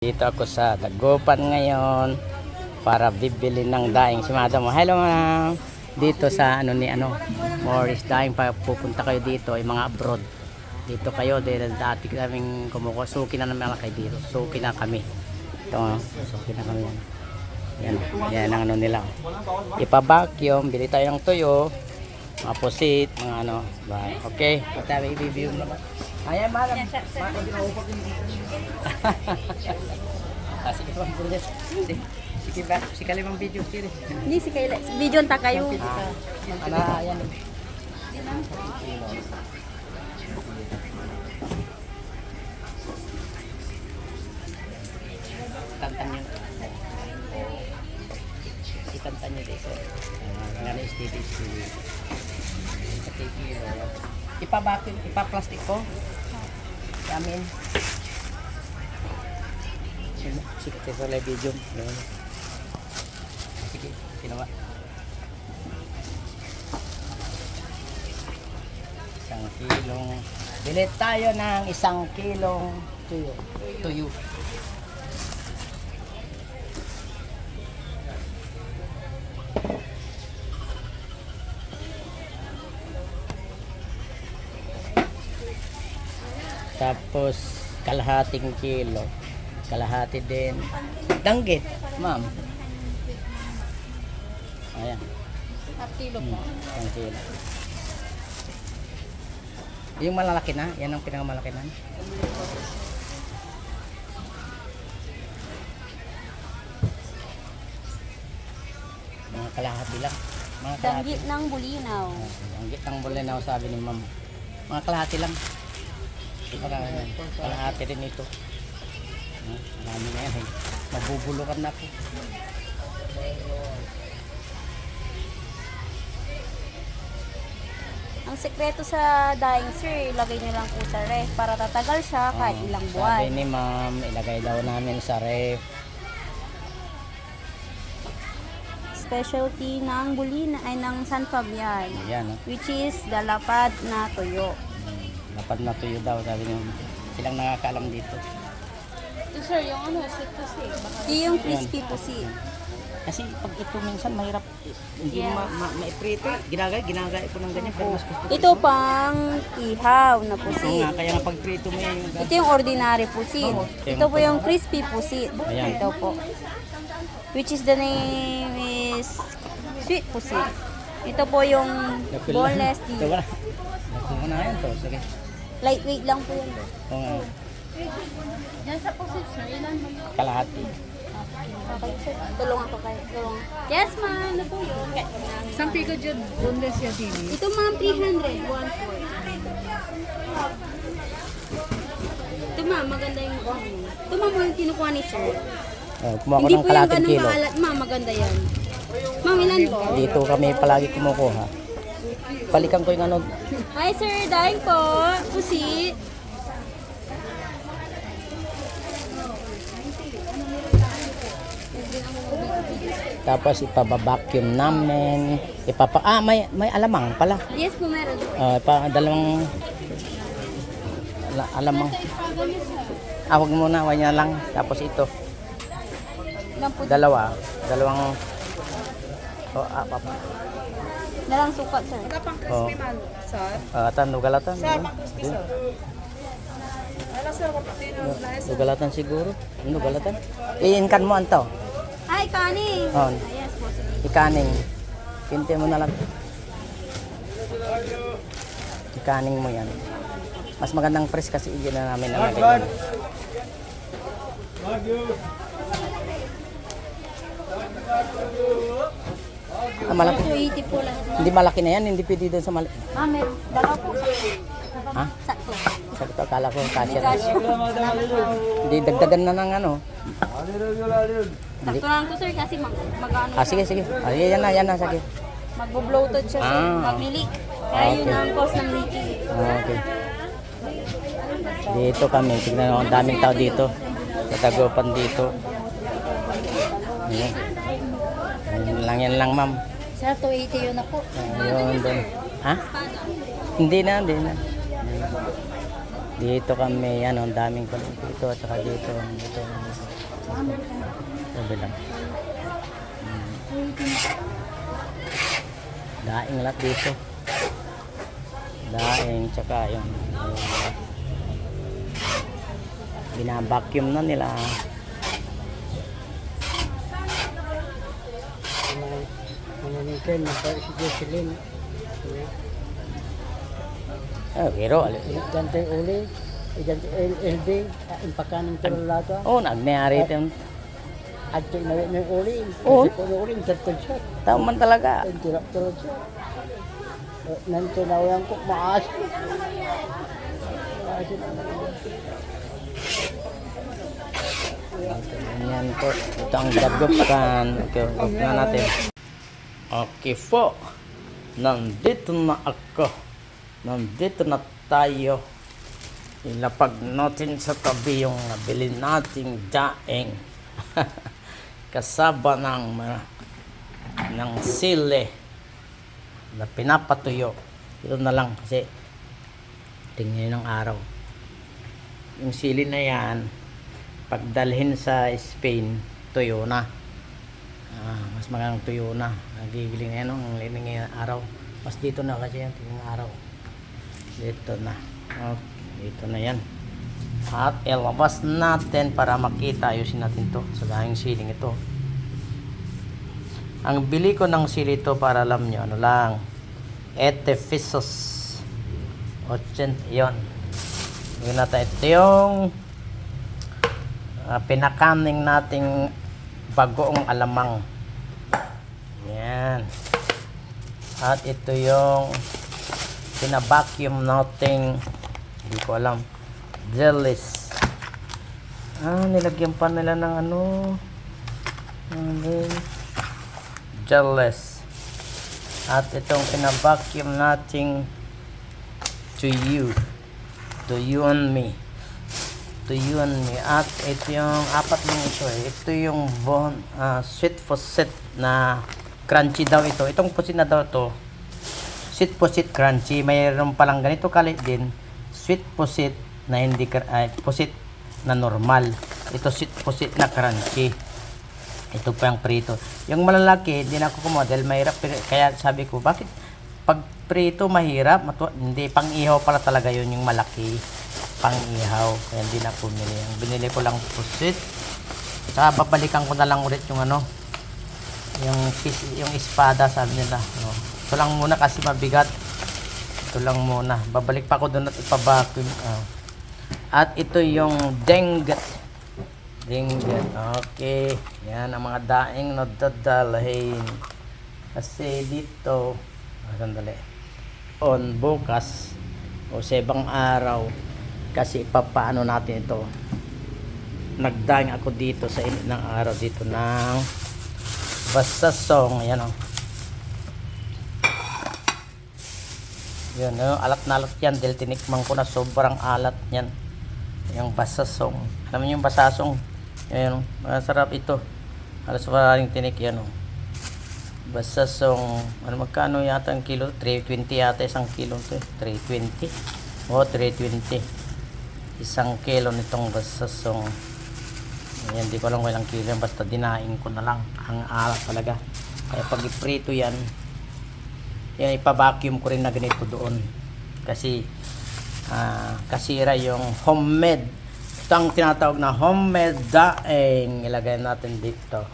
Dito ako sa Dagupan ngayon para bibili ng daing si Madam. Hello ma'am. Dito sa Morris Daing, pupunta kayo dito ay mga abroad. Dito kayo dahil dati kaming kumukuha. Suki na naman kayo dito. Suki na kami. Ito, suki na kami. Yan ang nila. Ipa-vacuum, bili tayo ng tuyo, mga pusit, mga ba. Okay, pata i-review naman. Ayan, madam. Sige bang bulit. Sige ba? Si kalimang video sila. Hindi si Kayla. Video ta kayo. Ayan. Kantan nyo. Ikantan nyo dito. Ngana STD. Ipa-vacuum, ipa-plastic ko. Amin. Sige, sa live video. Sige, ginawa. Isang kilong. Bilit tayo ng 1 kilong tuyo. Tuyo. Tapos kalahating kilo. Kalahati din. Danggit, ma'am. Ayan. 1 kilo po. 1 kilo. Yung malalaki na, yan ang pinakamalaki na. Mga kalahati lang. Mga kalahati. Danggit ng bulinaw. Danggit ng bulinaw, sabi ni ma'am. Mga kalahati lang. Kalahati rin ito. Marami na yan. Mabubulukan na po. Ang sekreto sa daing sir, ilagay nyo lang po sa ref para tatagal siya kahit ilang buwan. Sabi ni ma'am, ilagay daw namin sa ref. Specialty ng bulina ay ng San Fabian. Ayan, Which is the lapad na tuyo. Lapad na tuyo daw, sabi ni ma'am. Silang nakakaalam dito. Ito sir, yung sweet pusi. Ito yung crispy pusi. Kasi pag ito minsan mahirap, hindi Yeah. ma-prito. Ginagaya ko ng ganyan, pero mas gusto ko. Ito pang ihaw na Oo pusi. nga, kaya nga pag prito mo yung Ito yung ordinary pusit. Ito po yung crispy pusit. Ayan. Ito po. Which is the name is sweet pusit. Ito po yung boneless Ito di. ba? Nakuha na yan to. Sige. Lightweight lang po yun. Oo nga. Yan sa pusit sir, ilan mo? Kalahati. Okay sir, tulungan ko kayo. Tulungan. Yes ma'am, ano po yun? Isang pico dyan, boneless yan dini. Ito ma'am, 300. 1 Ito ma'am, maganda yung Ito ma'am, yung kinukuha ni sir. Kumuha ko Hindi ng po yung kalahating ganun kilo. maalat. Ma'am, maganda yan. Ma'am, ilan po? Dito kami palagi kumukuha. Balikan ko yung Hi sir, daing po. Pusit. tapos ipababacuum namin. May alamang pala. Yes po, meron. Dalawang alamang. Wag muna, wag niya lang. Tapos ito. Ilan po? Dalawang Dalang sukat sir. Pang crispy man, sir. Nugalatan. Sir, pang crispy, sir. Wala, sir, kapatino. Nugalatan siguro. Nugalatan. Iinkan mo anto. Hi, Kani. Oh, Yes po, sige. ikaning. Pinte mo na lang. Ikaning mo yan. Mas magandang press kasi iyon na namin ang ganyan. Malaki. 280 po lahat na. Hindi malaki na yan, hindi pwede doon sa malaki. Meron. Dalaw po. Ha? Sakto. Sabi ko, akala ko kasya. Kasya. Hindi, dagdagan na ng Sakto lang to sir kasi mag-ano sige, sige. Yan na, sige. Magbo-bloated siya sir. Mag-leak. Kaya yun Okay. ang cause ng leaking. Okay. Dito kami, tignan mo, ang daming tao dito. Sa Dagupan dito. Ayan. Yan lang, ma'am. Sir, 280 yun na po. Ayun, doon. Ha? Hindi na. Dito kami, ano, ang daming kulit dito at saka dito. Dito. Sabi lang. Daing lahat dito. Daing, tsaka yung binabacuum na nila. Mananikan, si Jocelyn. Pero, Dante uli, Dante LD, impakanin ko ng lato. nagnayari ito. At na uli, Oo. kasi ko uli, tatod siya. Taman talaga. Tirap tulad siya. Nanti na walang ko, maas. Ayan po. Ito ang gagupan. Okay, off na natin. Okay po. Nandito na ako. Nandito na tayo. Ilapag natin sa tabi yung nabili nating daing. Kasaba ng sili na pinapatuyo. Ito na lang kasi tingin ng araw. Yung sili na yan, pagdalhin sa Spain, tuyo na. Mas magandang tuyo na. Nagigiling na yan ang lining araw. Mas dito na kasi yan, tingin ng araw. Dito na. Okay, dito na yan. At ilabas natin para makita. Ayusin natin to sa dahing siling ito. Ang bili ko ng sili ito para alam nyo, ano lang, 80 pesos. 80, yun. Yun natin. Ito yung pinakaning nating bagoong alamang. Yan. At ito yung pinabacuum nating, hindi ko alam, jellies. Nilagyan pa nila ng ano, jellies. At itong pinabacuum nating to you and me. To you and me. At ito yung apat ng ito eh. Ito yung sweet poset na crunchy daw ito. Itong poset na daw ito, sweet poset crunchy. Mayroon palang ganito kalit din. Sweet poset na hindi poset na normal. Ito sweet poset na crunchy. Ito pa yung prito. Yung malalaki, hindi na ako kumuha dahil mahirap. Kaya sabi ko, bakit pag prito mahirap? Hindi, pang-ihaw pala talaga yun yung malaki. Pang-ihaw. Kaya hindi na pumili. Ang binili ko lang pusit. Saka babalikan ko na lang ulit yung ano, yung espada, sabi nila. No. Ito lang muna kasi mabigat. Ito lang muna. Babalik pa ako doon at ipabacuum. At ito yung dengget. Dengget. Okay. Yan ang mga daing na dadalhin. Kasi dito, sandali. On bukas o sa ibang araw kasi papaano natin ito. Nagdaing ako dito sa init ng araw dito ng basasong. Yan o. Yan o. Alat na alat yan dahil tinikman ko na sobrang alat yan. Yung basasong. Alam niyo yung basasong? Yan o. Masarap ito. Alas maraming tinik yan o. Basasong. Ano magkano yata ang kilo? 320 yata isang kilo ito. 320. O 320. Isang kilo nitong basasong. Ayan, di ko alam kung ilang kilo. Basta dinaing ko na lang. Ang alat talaga. Kaya pag iprito yan, yan ipa-vacuum ko rin na ganito doon. Kasi kasira yung homemade. Ito ang tinatawag na homemade daing. Ilagay natin dito.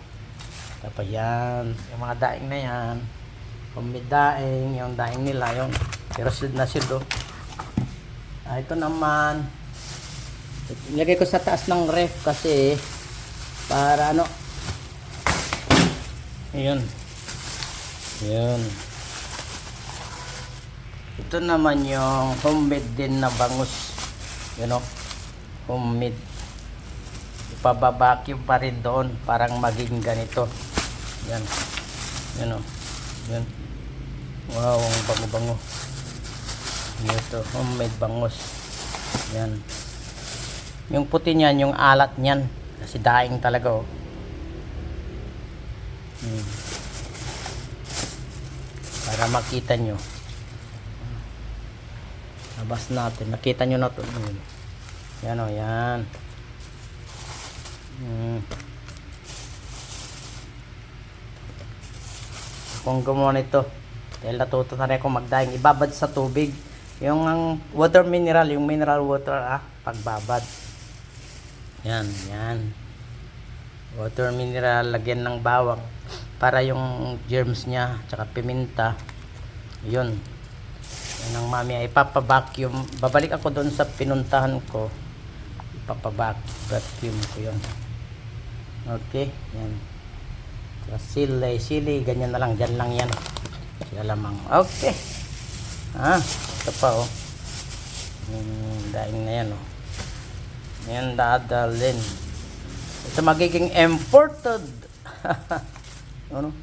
Tapos yan. Yung mga daing na yan. Homemade daing. Yung daing nila. Yung pero silid na silid oh. Ito naman. Ilagay ko sa taas ng ref kasi para ano. Ayun. Ayun. Ito naman yung homemade din na bangus. You know, homemade. Ipababacuum pa rin doon. Parang maging ganito. Yan. Yan o. Yan. Wow, ang bango-bango. Ito, homemade bangus. Yan. Yung puti niyan, yung alat niyan. Kasi daing talaga o. Para makita nyo. Labas natin. Nakita nyo na ito. Yan o, yan. Kung gumawa nito, dahil natuto na rin ako magdaing, ibabad sa tubig. Yung ang water mineral, yung mineral water, pagbabad. Yan, yan. Water mineral, lagyan ng bawang para yung germs niya, tsaka piminta. Yun. Yan ang mami, ipapavacuum. Babalik ako doon sa pinuntahan ko. Ipapavacuum ko yun. Okay, yan. Sili, ganyan na lang, dyan lang yan. Sila lamang. Okay. Ito pa oh. Daing na yan oh. Yan dadalhin. Ito magiging imported. Ano?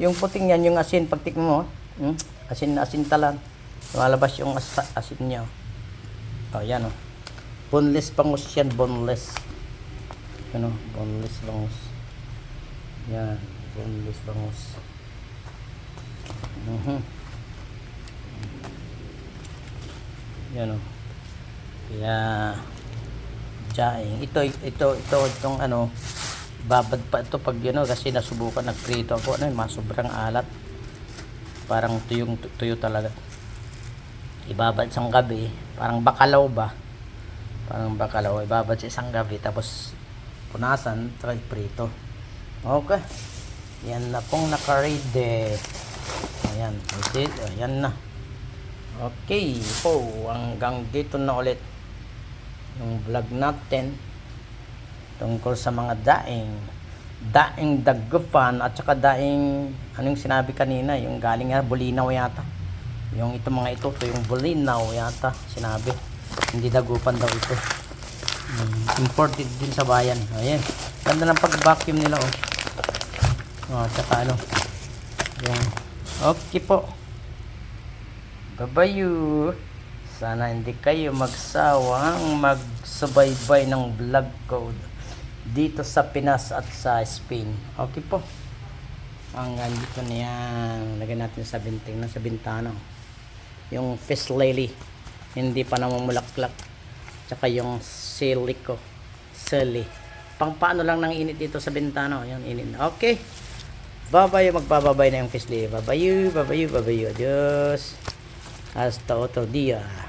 Yung puting yan, yung asin, pagtik mo, asin talan. Lumalabas yung asin niya. Oh, yan oh. Boneless bangus yan, boneless. Ano, boneless bangus. Yan, boneless bangus. Yan oh. Yeah. Jaing. Itong ano, babad pa ito pag kasi nasubukan nagprito ako sobrang alat. Parang tuyo talaga. Ibabad isang gabi, parang bakalaw ba? Parang bakalaw, ibabad sa isang gabi tapos punasan, try prito. Okay. Yan na pong naka-ready. Ayan, ayan na. Okay po, hanggang dito na ulit yung vlog natin tungkol sa mga daing dagupan at saka daing anong sinabi kanina, yung galing nga Bulinaw yata, yung ito mga ito yung Bulinaw yata sinabi, hindi dagupan daw ito. Imported din sa bayan. Ayan, ganda ng pag-vacuum nila at saka ano yung okay po. Babayu. Sana hindi kayo magsawang magsubaybay ng vlog ko dito sa Pinas at sa Spain. Okay po. Hanggang dito na yan. Lagyan natin sa binting na sa bintana. Yung fish lily. Hindi pa namumulaklak. Tsaka yung silico. Sili. Pang paano lang ng init dito sa bintana. Yan, init na. Okay. Babayu. Magbababay na yung fish lily. Babayu. Babayu. Babayu. Adios. Hasta otro día.